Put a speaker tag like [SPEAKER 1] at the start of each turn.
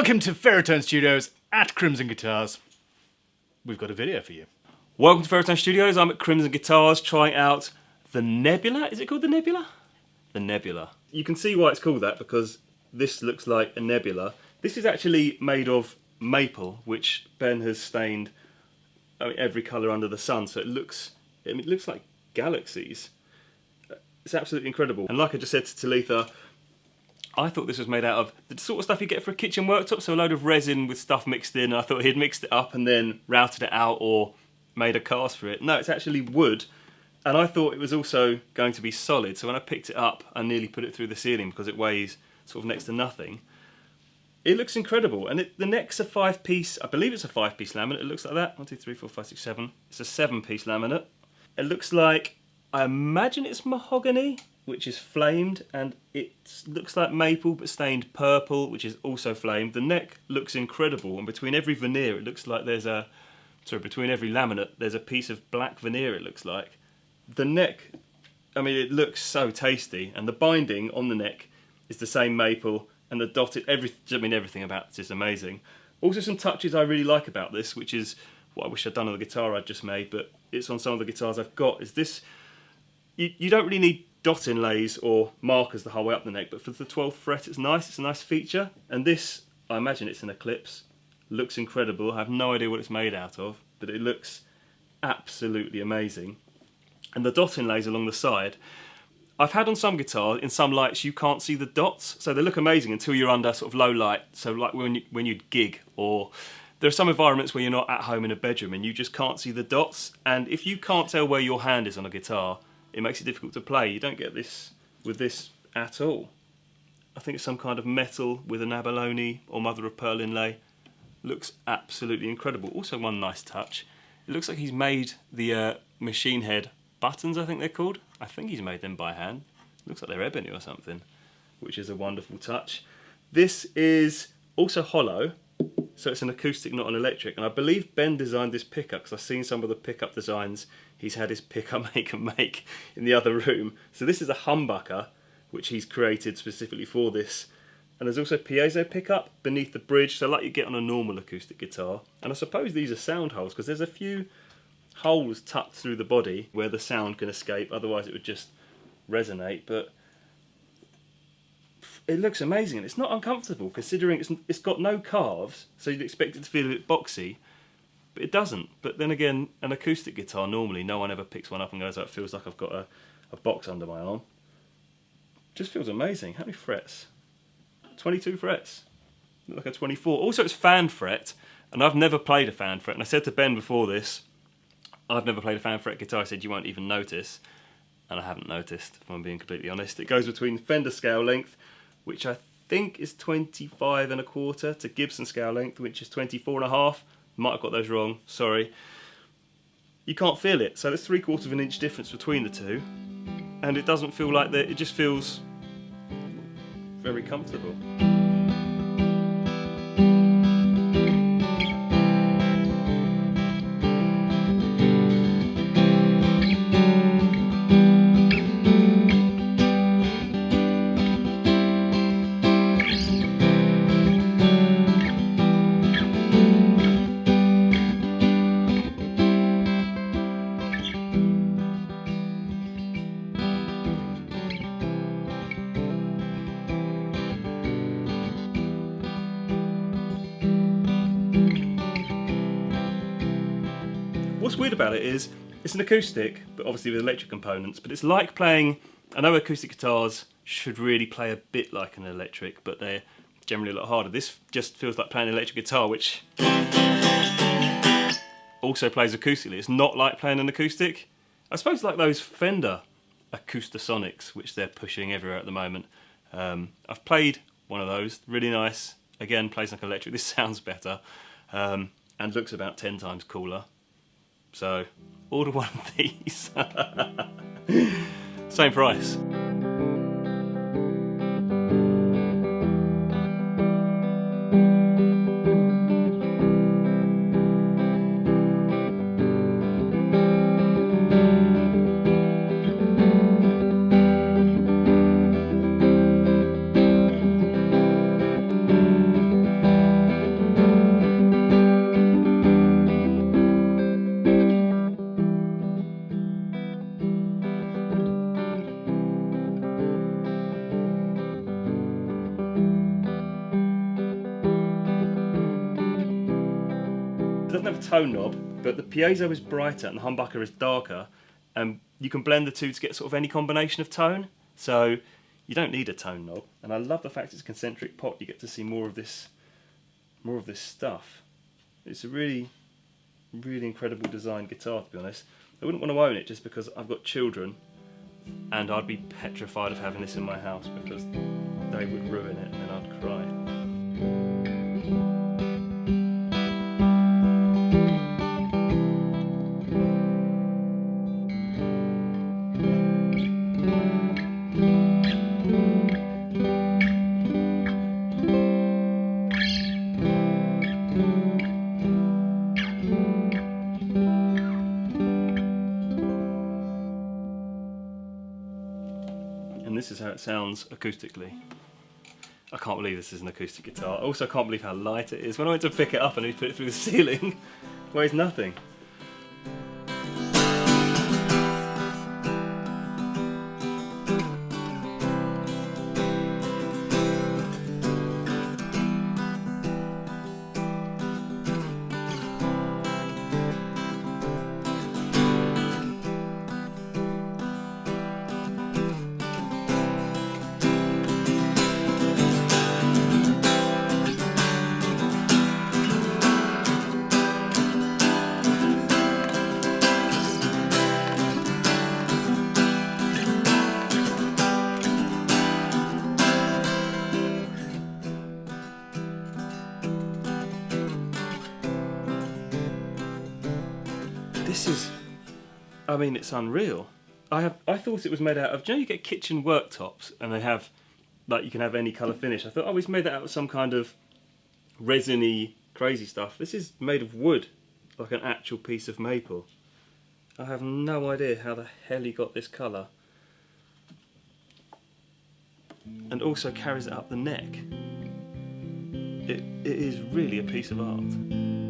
[SPEAKER 1] Welcome to Pherotone Studios at Crimson Guitars. We've got a video for you.
[SPEAKER 2] Welcome to Pherotone Studios. I'm at Crimson Guitars trying out the Nebula. Is it called the Nebula? The Nebula. You can see why it's called that because this looks like a nebula. This is actually made of maple, which Ben has stained every colour under the sun, so it looks like galaxies. It's absolutely incredible. And like I just said to Talitha, I thought this was made out of the sort of stuff you get for a kitchen worktop, so a load of resin with stuff mixed in. I thought he'd mixed it up and then routed it out or made a cast for it. No, it's actually wood, and I thought it was also going to be solid, so when I picked it up I nearly put it through the ceiling because it weighs sort of next to nothing. It looks incredible, and the neck's a 5-piece, I believe it's a 5-piece laminate. It looks like that. 1, 2, 3, 4, 5, 6, 7. It's a 7-piece laminate. It looks like, I imagine it's mahogany, which is flamed, and it looks like maple but stained purple, which is also flamed. The neck looks incredible, and between every veneer it looks like between every laminate there's a piece of black veneer, it looks like. The neck, it looks so tasty, and the binding on the neck is the same maple, and the dotted, everything about it's just amazing. Also some touches I really like about this, which is what I wish I'd done on the guitar I'd just made, but it's on some of the guitars I've got, is this, you don't really need dot inlays or markers the whole way up the neck, but for the 12th fret it's nice, it's a nice feature. And this, I imagine it's an Eclipse, looks incredible. I have no idea what it's made out of, but it looks absolutely amazing. And the dot inlays along the side, I've had on some guitars, in some lights you can't see the dots, so they look amazing until you're under sort of low light, so like when you'd gig, or there are some environments where you're not at home in a bedroom and you just can't see the dots, and if you can't tell where your hand is on a guitar, it makes it difficult to play. You don't get this with this at all. I think it's some kind of metal with an abalone or mother of pearl inlay. Looks absolutely incredible. Also one nice touch, it looks like he's made the machine head buttons, I think they're called. I think he's made them by hand. Looks like they're ebony or something, which is a wonderful touch. This is also hollow, so it's an acoustic, not an electric, and I believe Ben designed this pickup because I've seen some of the pickup designs he's had his pickup maker make in the other room. So this is a humbucker, which he's created specifically for this. And there's also piezo pickup beneath the bridge, so like you get on a normal acoustic guitar. And I suppose these are sound holes, because there's a few holes tucked through the body where the sound can escape, otherwise it would just resonate. But it looks amazing, and it's not uncomfortable considering it's got no calves, so you'd expect it to feel a bit boxy, but it doesn't. But then again, an acoustic guitar, normally no one ever picks one up and goes, oh, it feels like I've got a box under my arm. Just feels amazing. How many frets? 22 frets. Look like a 24. Also it's fan fret, and I've never played a fan fret, and I said to Ben before this, I've never played a fan fret guitar. I said you won't even notice, and I haven't noticed, if I'm being completely honest. It goes between Fender scale length, which I think is 25.25, to Gibson scale length, which is 24.5. Might have got those wrong, sorry. You can't feel it, so there's 3/4 of an inch difference between the two, and it doesn't feel like that, it just feels very comfortable. What's weird about it is, it's an acoustic, but obviously with electric components, but it's like playing, I know acoustic guitars should really play a bit like an electric, but they're generally a lot harder. This just feels like playing an electric guitar, which also plays acoustically. It's not like playing an acoustic. I suppose like those Fender Acoustasonics, which they're pushing everywhere at the moment. I've played one of those, really nice. Again, plays like electric. This sounds better, and looks about 10 times cooler. So, order one of these. Same price. doesn't have a tone knob, but the Piezo is brighter and the Humbucker is darker, and you can blend the two to get sort of any combination of tone. So you don't need a tone knob, and I love the fact it's a concentric pot. You get to see more of this stuff. It's a really, really incredible design guitar, to be honest. I wouldn't want to own it just because I've got children, and I'd be petrified of having this in my house because they would ruin it and then I'd cry. And this is how it sounds acoustically. I can't believe this is an acoustic guitar. I also can't believe how light it is. When I went to pick it up and he put it through the ceiling, weighs nothing. This is, I mean, it's unreal. I thought it was made out of, do you know you get kitchen worktops and they have, like, you can have any colour finish. I thought, oh, it's made that out of some kind of resiny, crazy stuff. This is made of wood, like an actual piece of maple. I have no idea how the hell he got this colour. And also carries it up the neck. It is really a piece of art.